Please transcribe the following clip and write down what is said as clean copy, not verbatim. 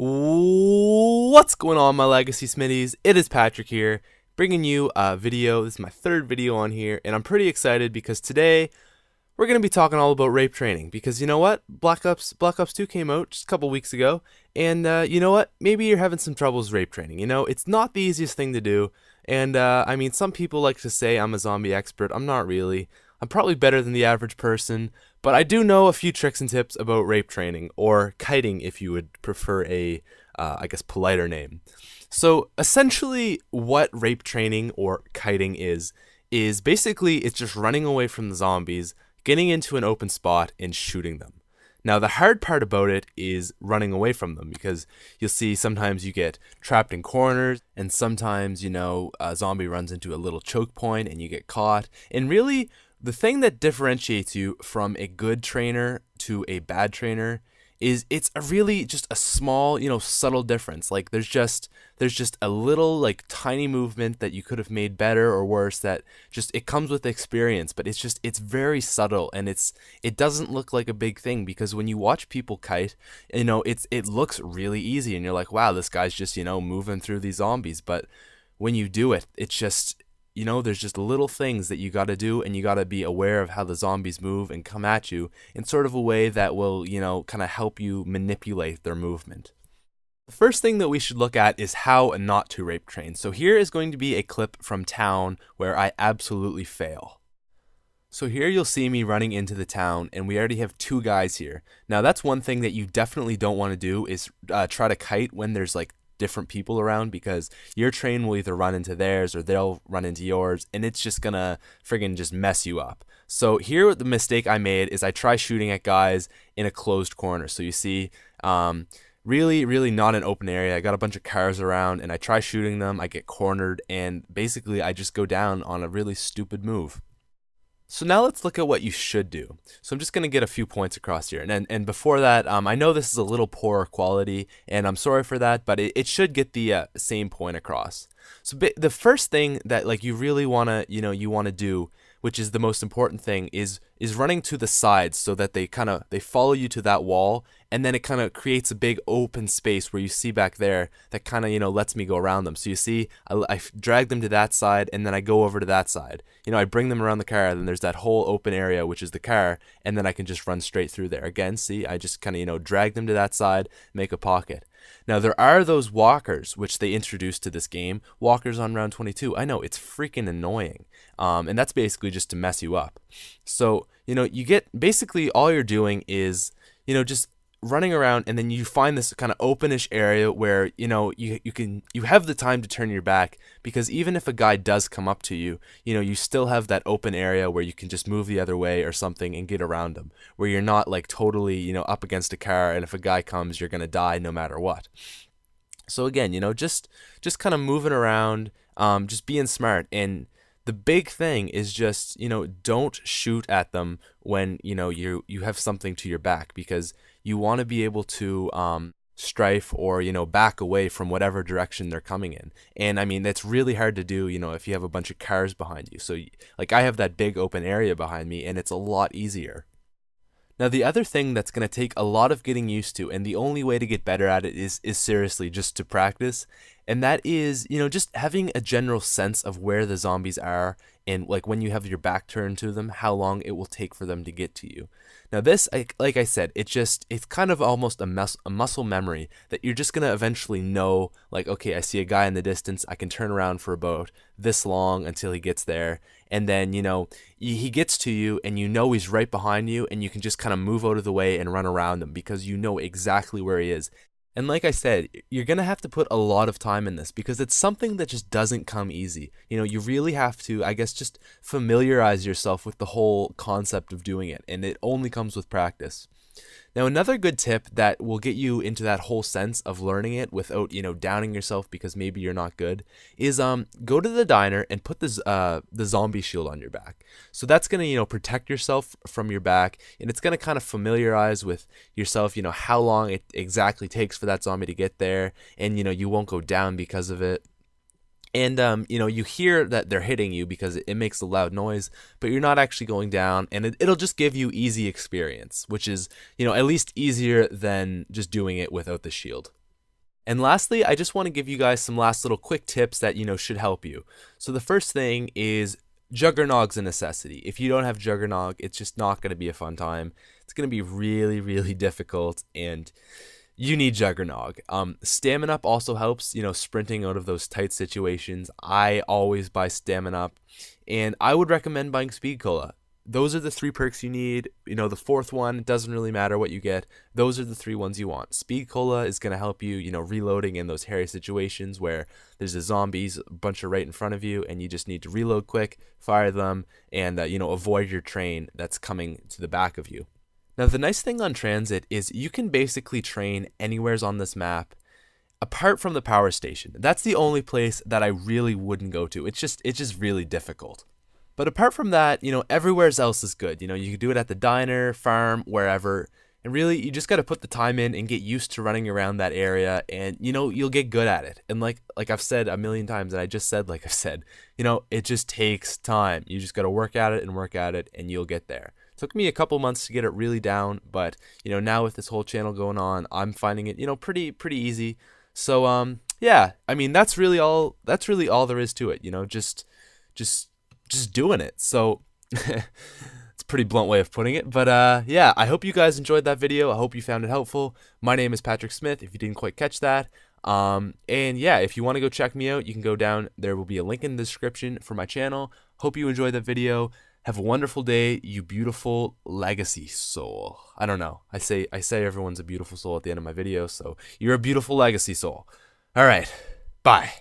What's going on, my Legacy Smitties? It is Patrick here, bringing you a video. This is my third video on here, and I'm pretty excited because today we're going to be talking all about rape training. Because you know what? Black Ops 2 came out just a couple weeks ago, and you know what? Maybe you're having some troubles rape training. You know, it's not the easiest thing to do, and I mean, some people like to say I'm a zombie expert. I'm not really. I'm probably better than the average person, but I do know a few tricks and tips about rape training, or kiting if you would prefer a, I guess, politer name. So essentially what rape training or kiting is basically it's just running away from the zombies, getting into an open spot, and shooting them. Now, the hard part about it is running away from them, because you'll see sometimes you get trapped in corners, and sometimes, you know, a zombie runs into a little choke point and you get caught. And really, the thing that differentiates you from a good trainer to a bad trainer is it's a really just a small, you know, subtle difference. Like there's just a little like tiny movement that you could have made better or worse, that just it comes with experience, but it's very subtle, and it doesn't look like a big thing, because when you watch people kite, you know, it looks really easy and you're like, wow, this guy's just, you know, moving through these zombies. But when you do it, it's just, you know, there's just little things that you got to do, and you got to be aware of how the zombies move and come at you in sort of a way that will, you know, kind of help you manipulate their movement. The first thing that we should look at is how not to rape train. So here is going to be a clip from town where I absolutely fail. So here you'll see me running into the town, and we already have two guys here. Now that's one thing that you definitely don't want to do, is try to kite when there's like different people around, because your train will either run into theirs or they'll run into yours, and it's just gonna friggin' just mess you up. So here the mistake I made is I try shooting at guys in a closed corner. So you see, really not an open area. I got a bunch of cars around, and I try shooting them, I get cornered, and basically I just go down on a really stupid move. So now let's look at what you should do. So I'm just going to get a few points across here. And before that, I know this is a little poor quality, and I'm sorry for that, but it should get the same point across. So the first thing that like you really want to, you know, you want to do, which is the most important thing, is running to the sides, so that they follow you to that wall, and then it kind of creates a big open space where you see back there that kind of, you know, lets me go around them. So you see, I drag them to that side, and then I go over to that side. You know, I bring them around the car, and then there's that whole open area, which is the car, and then I can just run straight through there. Again, see, I just kind of, you know, drag them to that side, make a pocket. Now, there are those walkers, which they introduced to this game, walkers on round 22. I know, it's freaking annoying. And that's basically just to mess you up. So, you know, you get, basically all you're doing is, you know, just running around, and then you find this kind of openish area where, you know, you have the time to turn your back, because even if a guy does come up to you, you know, you still have that open area where you can just move the other way or something and get around them, where you're not like totally, you know, up against a car, and if a guy comes, you're gonna die no matter what. So again, you know, just kind of moving around, just being smart. And the big thing is just, you know, don't shoot at them when, you know, you have something to your back, because you want to be able to strafe or, you know, back away from whatever direction they're coming in. And I mean, that's really hard to do, you know, if you have a bunch of cars behind you. So like I have that big open area behind me, and it's a lot easier. Now, the other thing that's going to take a lot of getting used to, and the only way to get better at it is seriously just to practice, and that is, you know, just having a general sense of where the zombies are, and like when you have your back turned to them, how long it will take for them to get to you. Now this, like I said, it's kind of almost a muscle memory that you're just going to eventually know, like, okay, I see a guy in the distance, I can turn around for about this long until he gets there, and then, you know, he gets to you, and you know he's right behind you, and you can just kind of move out of the way and run around him, because you know exactly where he is. And like I said, you're going to have to put a lot of time in this, because it's something that just doesn't come easy. You know, you really have to, I guess, just familiarize yourself with the whole concept of doing it, and it only comes with practice. Now, another good tip that will get you into that whole sense of learning it without, you know, downing yourself because maybe you're not good, is go to the diner and put the zombie shield on your back. So that's going to, you know, protect yourself from your back, and it's going to kind of familiarize with yourself, you know, how long it exactly takes for that zombie to get there, and, you know, you won't go down because of it. And, you know, you hear that they're hitting you because it makes a loud noise, but you're not actually going down, and it'll just give you easy experience, which is, you know, at least easier than just doing it without the shield. And lastly, I just want to give you guys some last little quick tips that, should help you. So the first thing is Juggernog's a necessity. If you don't have Juggernog, it's just not going to be a fun time. It's going to be really, really difficult, and you need Juggernog. Stamina Up also helps, sprinting out of those tight situations. I always buy Stamina Up, and I would recommend buying Speed Cola. Those are the 3 perks you need. The 4th one, it doesn't really matter what you get. Those are the 3 ones you want. Speed Cola is going to help you, reloading in those hairy situations where there's a zombies, a bunch are right in front of you, and you just need to reload quick, fire them, and, avoid your train that's coming to the back of you. Now, the nice thing on Transit is you can basically train anywheres on this map, apart from the power station. That's the only place that I really wouldn't go to. It's just really difficult. But apart from that, everywhere else is good. You can do it at the diner, farm, wherever. And really, you just got to put the time in and get used to running around that area, and, you'll get good at it. And like I've said a million times, and I just said, like I've said, it just takes time. You just got to work at it, and you'll get there. It took me a couple months to get it really down, but, now with this whole channel going on, I'm finding it, pretty easy. So, yeah, I mean, that's really all there is to it, just doing it. So it's a pretty blunt way of putting it, but yeah, I hope you guys enjoyed that video. I hope you found it helpful. My name is Patrick Smith, if you didn't quite catch that. And yeah, if you want to go check me out, you can go down. There will be a link in the description for my channel. Hope you enjoyed that video. Have a wonderful day, you beautiful legacy soul. I don't know. I say everyone's a beautiful soul at the end of my video, so you're a beautiful legacy soul. All right. Bye.